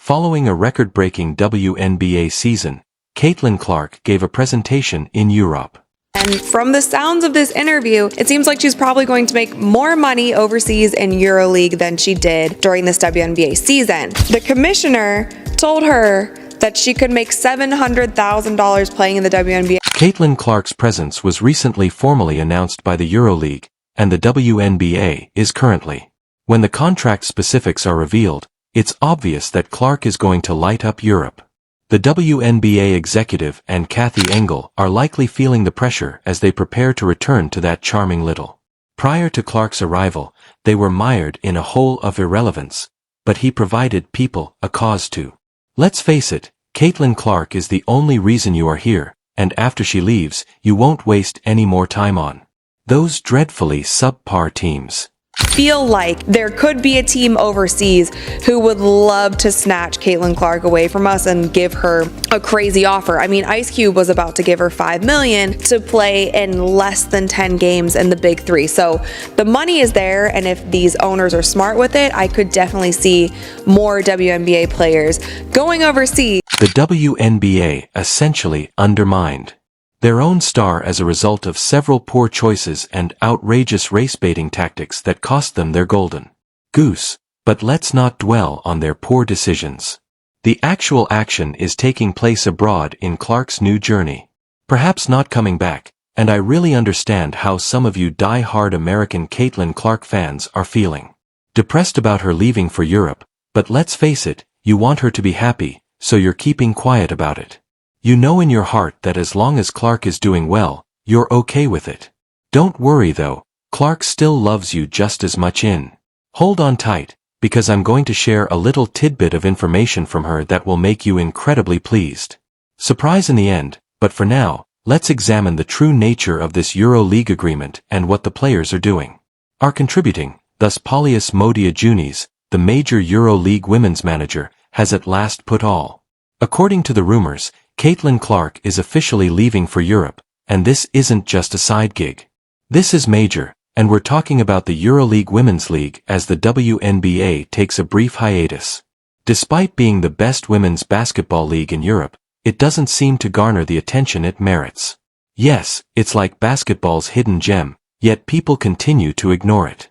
Following a record-breaking WNBA season, Caitlin Clark gave a presentation in Europe. And from the sounds of this interview, it seems like she's probably going to make more money overseas in EuroLeague than she did during this WNBA season. The commissioner told her that she could make $700,000 playing in the WNBA. Caitlin Clark's presence was recently formally announced by the EuroLeague, and the WNBA is currently. When the contract specifics are revealed, it's obvious that Clark is going to light up Europe. The WNBA executive and Kathy Engel are likely feeling the pressure as they prepare to return to that charming little. Prior to Clark's arrival, they were mired in a hole of irrelevance, but he provided people a cause to. Let's face it, Caitlin Clark is the only reason you are here, and after she leaves, you won't waste any more time on those dreadfully subpar teams. Feel like there could be a team overseas who would love to snatch Caitlin Clark away from us and give her a crazy offer. I mean, Ice Cube was about to give her $5 million to play in less than 10 games in the Big Three. So the money is there, and if these owners are smart with it, I could definitely see more WNBA players going overseas. The WNBA essentially undermined their own star as a result of several poor choices and outrageous race-baiting tactics that cost them their golden goose. But let's not dwell on their poor decisions. The actual action is taking place abroad in Clark's new journey. Perhaps not coming back, and I really understand how some of you die-hard American Caitlin Clark fans are feeling. Depressed about her leaving for Europe, but let's face it, you want her to be happy, so you're keeping quiet about it. You know in your heart that as long as Clark is doing well, you're okay with it. Don't worry though, Clark still loves you just as much in. Hold on tight, because I'm going to share a little tidbit of information from her that will make you incredibly pleased. Surprise in the end, but for now, let's examine the true nature of this EuroLeague agreement and what the players are doing. Are contributing, thus Polius Modiajunis, the major EuroLeague women's manager, has at last put all. According to the rumors, Caitlin Clark is officially leaving for Europe, and this isn't just a side gig. This is major, and we're talking about the EuroLeague Women's League as the WNBA takes a brief hiatus. Despite being the best women's basketball league in Europe, it doesn't seem to garner the attention it merits. Yes, it's like basketball's hidden gem, yet people continue to ignore it.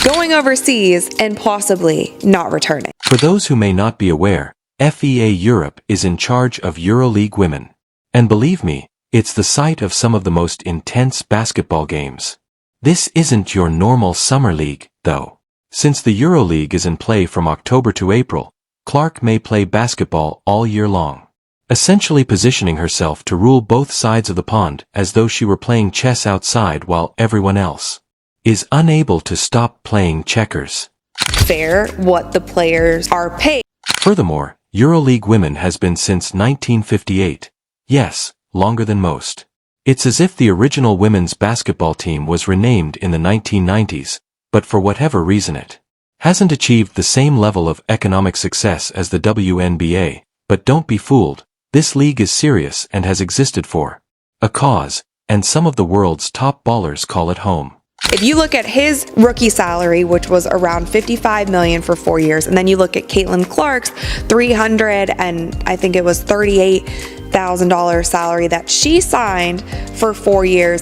Going overseas and possibly not returning. For those who may not be aware, FEA Europe is in charge of EuroLeague Women. And believe me, it's the site of some of the most intense basketball games. This isn't your normal summer league, though. Since the EuroLeague is in play from October to April, Clark may play basketball all year long, essentially positioning herself to rule both sides of the pond as though she were playing chess outside while everyone else is unable to stop playing checkers. Fair what the players are paid. Furthermore, EuroLeague Women has been since 1958. Yes, longer than most. It's as if the original women's basketball team was renamed in the 1990s, but for whatever reason it hasn't achieved the same level of economic success as the WNBA. But don't be fooled, this league is serious and has existed for a cause, and some of the world's top ballers call it home. If you look at his rookie salary, which was around $55 million for 4 years, and then you look at Caitlin Clark's $300 and I think it was $38,000 salary that she signed for 4 years,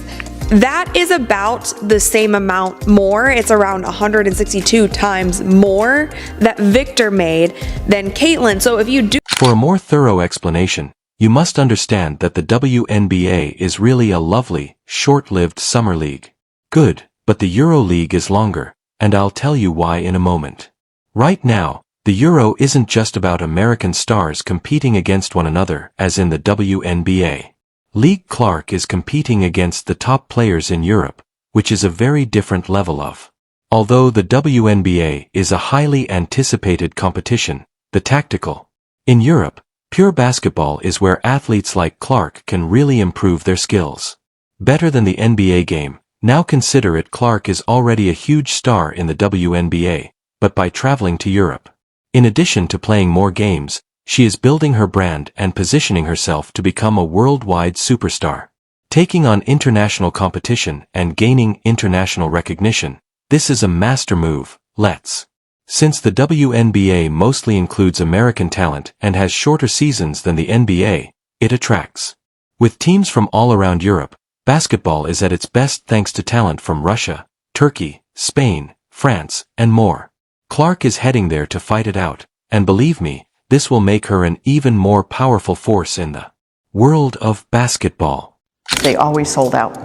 that is about the same amount more. It's around 162 times more that Victor made than Caitlin. So if you do... For a more thorough explanation, you must understand that the WNBA is really a lovely, short-lived summer league. Good. But the EuroLeague is longer, and I'll tell you why in a moment. Right now, the Euro isn't just about American stars competing against one another as in the WNBA. League Clark is competing against the top players in Europe, which is a very different level of. Although the WNBA is a highly anticipated competition, the tactical. In Europe, pure basketball is where athletes like Clark can really improve their skills. Better than the NBA game. Now consider it, Clark is already a huge star in the WNBA, but by traveling to Europe. In addition to playing more games, she is building her brand and positioning herself to become a worldwide superstar. Taking on international competition and gaining international recognition, this is a master move, let's Since the WNBA mostly includes American talent and has shorter seasons than the NBA, it attracts. With teams from all around Europe, basketball is at its best thanks to talent from Russia, Turkey, Spain, France, and more. Clark is heading there to fight it out, and believe me, this will make her an even more powerful force in the world of basketball. They always sold out.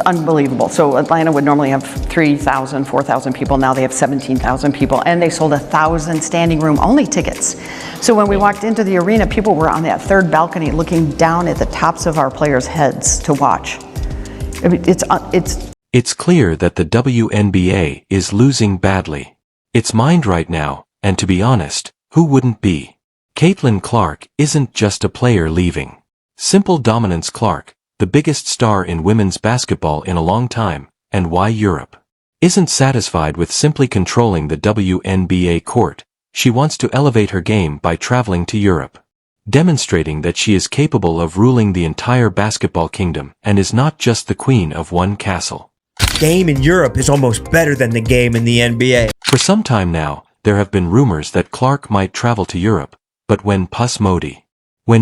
Unbelievable. So Atlanta would normally have 3,000, 4,000 people. Now they have 17,000 people, and they sold 1,000 standing room only tickets. So when we walked into the arena, people were on that third balcony looking down at the tops of our players' heads to watch. It's clear that the WNBA is losing badly. It's mined right now, and to be honest, who wouldn't be? Caitlin Clark isn't just a player leaving. Simple Dominance Clark, the biggest star in women's basketball in a long time, and why Europe, isn't satisfied with simply controlling the WNBA court. She wants to elevate her game by traveling to Europe, demonstrating that she is capable of ruling the entire basketball kingdom and is not just the queen of one castle. Game in Europe is almost better than the game in the NBA. For some time now, there have been rumors that Clark might travel to Europe, but when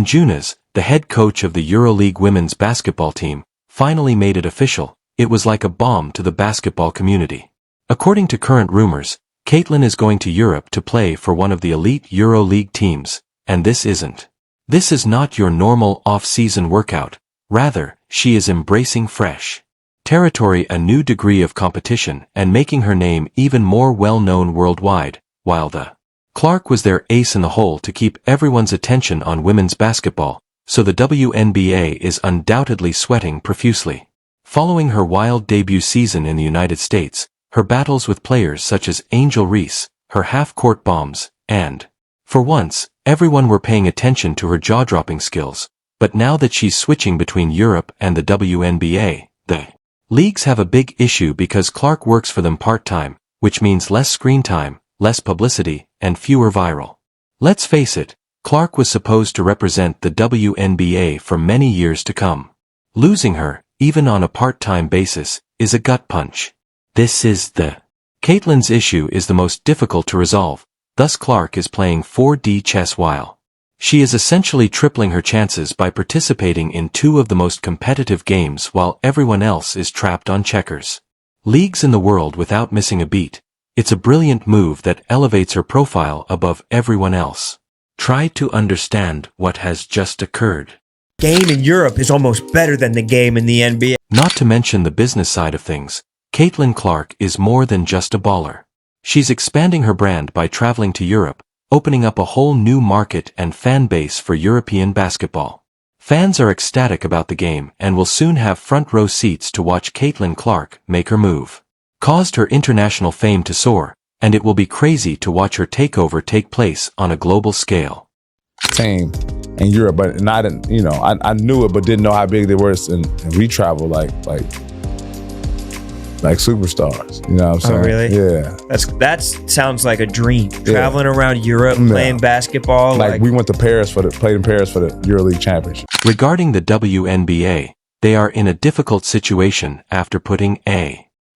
Junas, the head coach of the EuroLeague women's basketball team, finally made it official, it was like a bomb to the basketball community. According to current rumors, Caitlin is going to Europe to play for one of the elite EuroLeague teams, and this is not your normal off-season workout. Rather, she is embracing fresh territory, a new degree of competition, and making her name even more well-known worldwide, while the Clark was their ace in the hole to keep everyone's attention on women's basketball, so the WNBA is undoubtedly sweating profusely. Following her wild debut season in the United States, her battles with players such as Angel Reese, her half-court bombs, and, for once, everyone were paying attention to her jaw-dropping skills, but now that she's switching between Europe and the WNBA, the leagues have a big issue because Clark works for them part-time, which means less screen time, less publicity, and fewer viral. Let's face it, Clark was supposed to represent the WNBA for many years to come. Losing her, even on a part-time basis, is a gut punch. Caitlin's issue is the most difficult to resolve, thus Clark is playing 4D chess while she is essentially tripling her chances by participating in two of the most competitive games while everyone else is trapped on checkers. Leagues in the world without missing a beat. It's a brilliant move that elevates her profile above everyone else. Try to understand what has just occurred. Game in Europe is almost better than the game in the NBA. Not to mention the business side of things, Caitlin Clark is more than just a baller. She's expanding her brand by traveling to Europe, opening up a whole new market and fan base for European basketball. Fans are ecstatic about the game and will soon have front row seats to watch Caitlin Clark make her move. Caused her international fame to soar, and it will be crazy to watch her takeover take place on a global scale. Team in Europe, but not in, I knew it, but didn't know how big they were, and we travel like superstars. You know what I'm saying? Oh, really? Yeah. That sounds like a dream. Traveling around Europe, playing basketball. Like we went to Paris played in Paris for the EuroLeague Championship. Regarding the WNBA, they are in a difficult situation after putting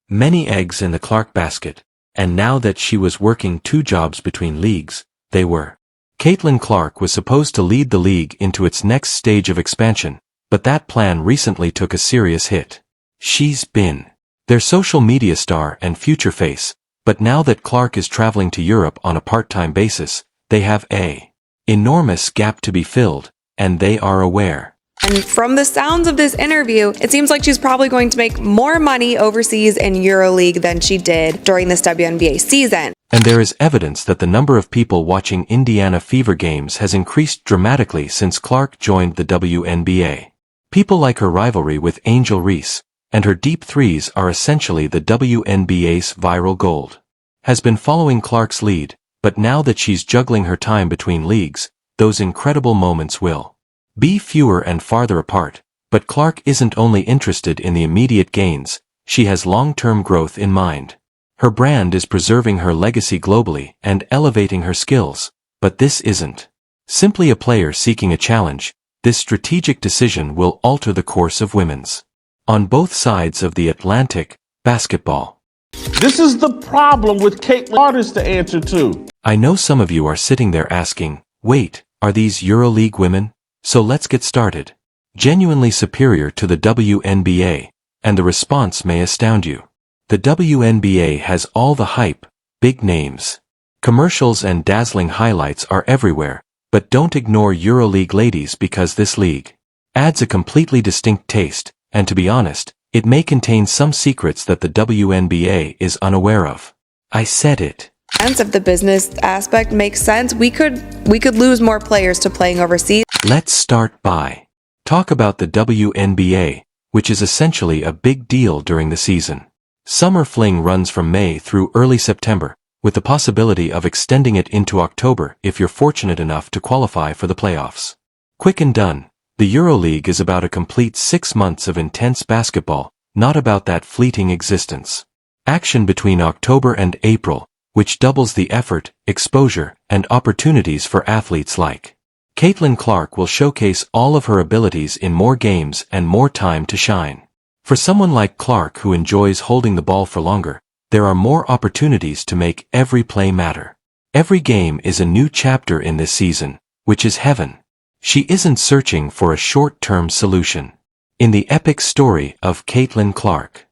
many eggs in the Clark basket, and now that she was working two jobs between leagues, Caitlin Clark was supposed to lead the league into its next stage of expansion, but that plan recently took a serious hit. She's been their social media star and future face, but now that Clark is traveling to Europe on a part-time basis, they have an enormous gap to be filled, and they are aware. And from the sounds of this interview, it seems like she's probably going to make more money overseas in EuroLeague than she did during this WNBA season. And there is evidence that the number of people watching Indiana Fever games has increased dramatically since Clark joined the WNBA. People like her rivalry with Angel Reese, and her deep threes are essentially the WNBA's viral gold. Has been following Clark's lead, but now that she's juggling her time between leagues, those incredible moments will be fewer and farther apart, but Clark isn't only interested in the immediate gains, she has long-term growth in mind. Her brand is preserving her legacy globally and elevating her skills, but this isn't simply a player seeking a challenge. This strategic decision will alter the course of women's on both sides of the Atlantic basketball. This is the problem with Caitlin Clark to answer to. I know some of you are sitting there asking, wait, are these EuroLeague women? So let's get started. Genuinely superior to the WNBA, and the response may astound you. The WNBA has all the hype, big names. Commercials and dazzling highlights are everywhere, but don't ignore EuroLeague ladies because this league adds a completely distinct taste, and to be honest, it may contain some secrets that the WNBA is unaware of. I said it. Of the business aspect makes sense. We could lose more players to playing overseas. Let's start by talk about the WNBA, which is essentially a big deal during the season. Summer fling runs from May through early September, with the possibility of extending it into October if you're fortunate enough to qualify for the playoffs. Quick and done. The EuroLeague is about a complete 6 months of intense basketball, not about that fleeting existence. Action between October and April, which doubles the effort, exposure, and opportunities for athletes like Caitlin Clark will showcase all of her abilities in more games and more time to shine. For someone like Clark who enjoys holding the ball for longer, there are more opportunities to make every play matter. Every game is a new chapter in this season, which is heaven. She isn't searching for a short-term solution. In the epic story of Caitlin Clark.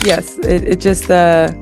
Yes, it just, the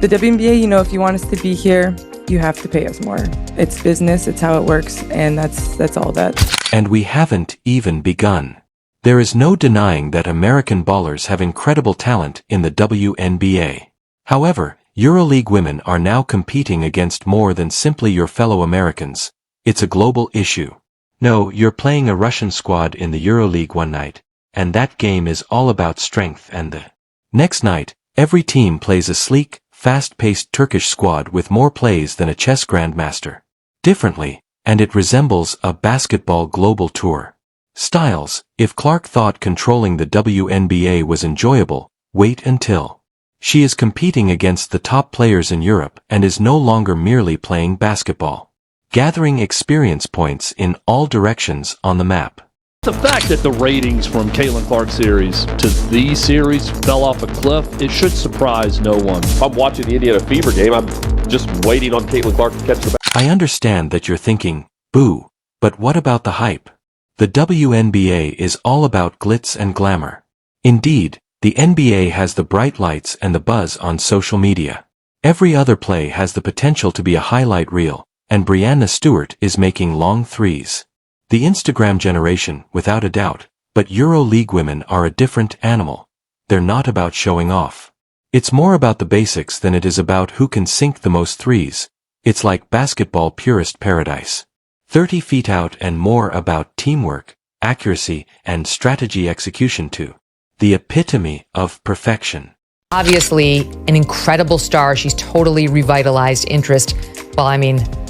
WNBA, you know, if you want us to be here, you have to pay us more. It's business, it's how it works, and that's all that. And we haven't even begun. There is no denying that American ballers have incredible talent in the WNBA. However, EuroLeague women are now competing against more than simply your fellow Americans. It's a global issue. No, you're playing a Russian squad in the EuroLeague one night, and that game is all about strength, and the next night, every team plays a sleek, fast-paced Turkish squad with more plays than a chess grandmaster. Differently, and it resembles a basketball global tour. Styles, if Clark thought controlling the WNBA was enjoyable, wait until she is competing against the top players in Europe and is no longer merely playing basketball. Gathering experience points in all directions on the map. The fact that the ratings from Caitlin Clark series to these series fell off a cliff, it should surprise no one. If I'm watching the Indiana Fever game, I'm just waiting on Caitlin Clark to catch the ball. I understand that you're thinking, boo, but what about the hype? The WNBA is all about glitz and glamour. Indeed, the NBA has the bright lights and the buzz on social media. Every other play has the potential to be a highlight reel, and Breanna Stewart is making long threes. The Instagram generation, without a doubt, but EuroLeague women are a different animal. They're not about showing off. It's more about the basics than it is about who can sink the most threes. It's like basketball purist paradise. 30 feet out and more about teamwork, accuracy, and strategy execution too. The epitome of perfection. Obviously, an incredible star. She's totally revitalized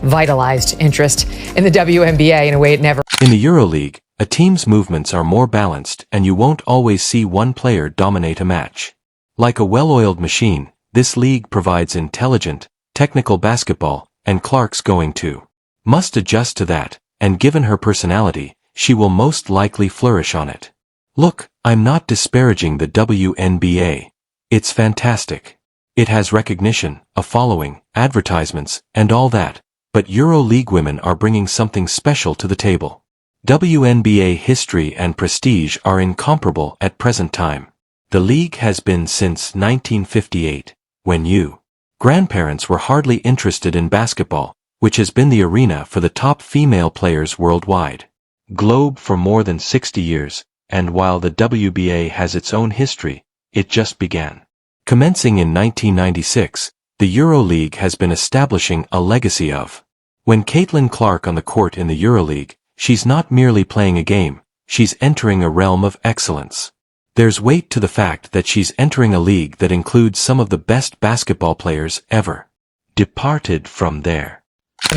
vitalized interest in the WNBA in a way it never. In the EuroLeague, a team's movements are more balanced and you won't always see one player dominate a match. Like a well-oiled machine, this league provides intelligent, technical basketball, and Clark's going to must adjust to that, and given her personality, she will most likely flourish on it. Look, I'm not disparaging the WNBA. It's fantastic. It has recognition, a following, advertisements, and all that, but EuroLeague women are bringing something special to the table. WNBA history and prestige are incomparable at present time. The league has been since 1958, when you grandparents were hardly interested in basketball, which has been the arena for the top female players worldwide. Globe for more than 60 years, and while the WBA has its own history, it just began. Commencing in 1996, the EuroLeague has been establishing a legacy of. When Caitlin Clark on the court in the EuroLeague, she's not merely playing a game, she's entering a realm of excellence. There's weight to the fact that she's entering a league that includes some of the best basketball players ever. Departed from there.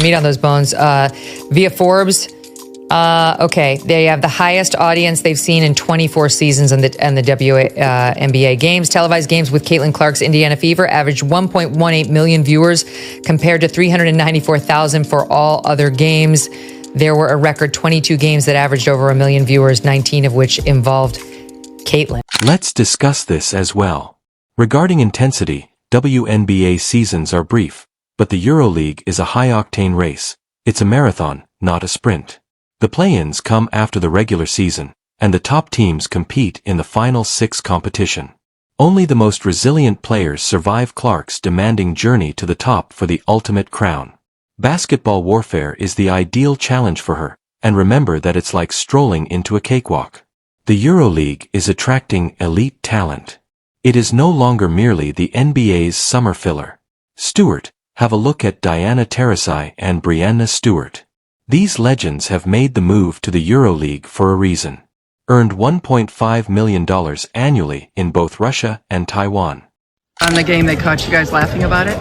Meat on those bones. Via Forbes, okay, they have the highest audience they've seen in 24 seasons in the WNBA games. Televised games with Caitlin Clark's Indiana Fever averaged 1.18 million viewers compared to 394,000 for all other games. There were a record 22 games that averaged over 1 million viewers, 19 of which involved Caitlin. Let's discuss this as well. Regarding intensity, WNBA seasons are brief, but the EuroLeague is a high-octane race. It's a marathon, not a sprint. The play-ins come after the regular season, and the top teams compete in the final 6 competition. Only the most resilient players survive Clark's demanding journey to the top for the ultimate crown. Basketball warfare is the ideal challenge for her, and remember that it's like strolling into a cakewalk. The EuroLeague is attracting elite talent. It is no longer merely the NBA's summer filler. Stewart, have a look at Diana Taurasi and Breanna Stewart. These legends have made the move to the EuroLeague for a reason. Earned $1.5 million annually in both Russia and Taiwan. On the game, they caught you guys laughing about it?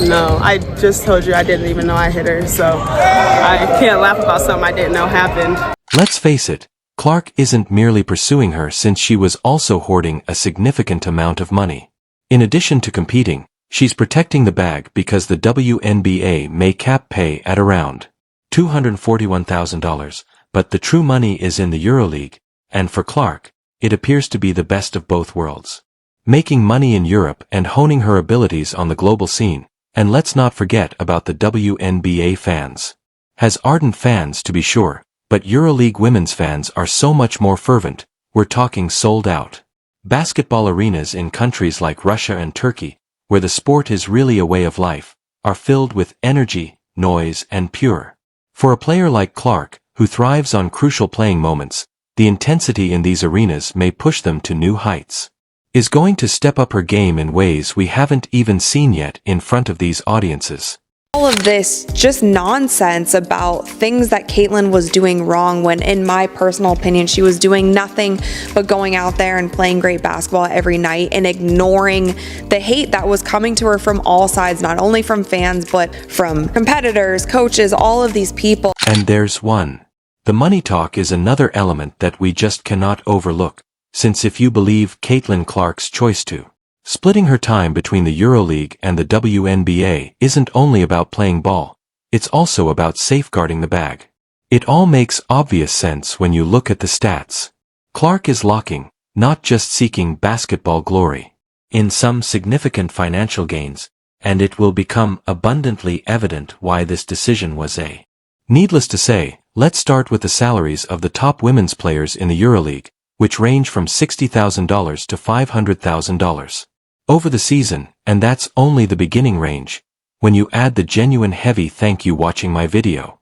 No, I just told you I didn't even know I hit her, so I can't laugh about something I didn't know happened. Let's face it, Clark isn't merely pursuing her since she was also hoarding a significant amount of money. In addition to competing, she's protecting the bag because the WNBA may cap pay at around $241,000, but the true money is in the EuroLeague, and for Clark, it appears to be the best of both worlds. Making money in Europe and honing her abilities on the global scene, and let's not forget about the WNBA fans. Has ardent fans to be sure, but EuroLeague women's fans are so much more fervent, we're talking sold out. Basketball arenas in countries like Russia and Turkey, where the sport is really a way of life, are filled with energy, noise, and pure. For a player like Clark, who thrives on crucial playing moments, the intensity in these arenas may push them to new heights. Is going to step up her game in ways we haven't even seen yet in front of these audiences. All of this just nonsense about things that Caitlin was doing wrong when, in my personal opinion, she was doing nothing but going out there and playing great basketball every night and ignoring the hate that was coming to her from all sides, not only from fans, but from competitors, coaches, all of these people. And there's one. The money talk is another element that we just cannot overlook, since if you believe Caitlin Clark's choice to splitting her time between the EuroLeague and the WNBA isn't only about playing ball, it's also about safeguarding the bag. It all makes obvious sense when you look at the stats. Clark is locking, not just seeking basketball glory, in some significant financial gains, and it will become abundantly evident why this decision was a. Needless to say, let's start with the salaries of the top women's players in the EuroLeague, which range from $60,000 to $500,000 over the season, and that's only the beginning range. When you add the genuine heavy thank you watching my video,